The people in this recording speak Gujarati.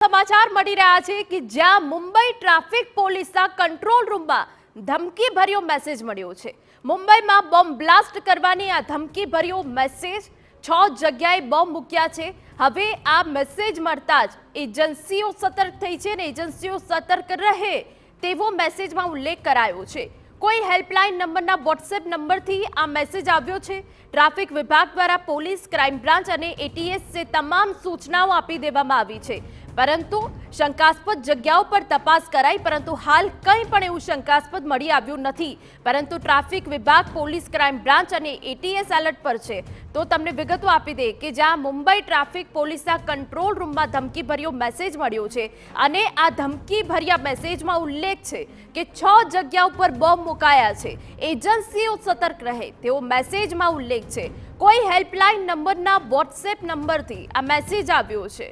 સમાચાર મળી રહ્યા છે કે જ્યાં મુંબઈ ટ્રાફિક પોલીસના કંટ્રોલ રૂમમાં ધમકીભર્યો મેસેજ મળ્યો છે। મુંબઈમાં બોમ્બ બ્લાસ્ટ કરવાની આ ધમકીભર્યો મેસેજ 6 જગ્યાએ બોમ્બ મૂક્યા છે। હવે આ મેસેજ મળતા જ એજન્સીઓ સતર્ક થઈ છે ને એજન્સીઓ સતર્ક રહે તેવો મેસેજમાં ઉલ્લેખ કરાયો છે। કોઈ હેલ્પલાઇન નંબરના વોટ્સએપ નંબરથી આ મેસેજ આવ્યો છે। ટ્રાફિક વિભાગ દ્વારા પોલીસ, ક્રાઇમ બ્રાન્ચ અને એટીએસ જે તમામ સૂચનાઓ આપી દેવામાં આવી છે, પરંતુ શંકાસ્પદ જગ્યાઓ પર તપાસ કરાઈ, પરંતુ હાલ કંઈ પણ એવું શંકાસ્પદ મળી આવ્યું નથી। પરંતુ ટ્રાફિક વિભાગ, પોલીસ, ક્રાઇમ બ્રાન્ચ અને એટીએસ એલર્ટ પર છે। તો તમને વિગતો આપી દે કે જ્યાં મુંબઈ ટ્રાફિક પોલીસના કંટ્રોલ રૂમમાં ધમકીભર્યો મેસેજ મળ્યો છે અને આ ધમકીભર્યા મેસેજમાં ઉલ્લેખ છે કે 6 જગ્યા ઉપર બોમ્બ મુકાયા છે। એજન્સીઓ સતર્ક રહે તેવો મેસેજમાં ઉલ્લેખ છે। કોઈ હેલ્પલાઇન નંબરના વોટ્સએપ નંબરથી આ મેસેજ આવ્યો છે।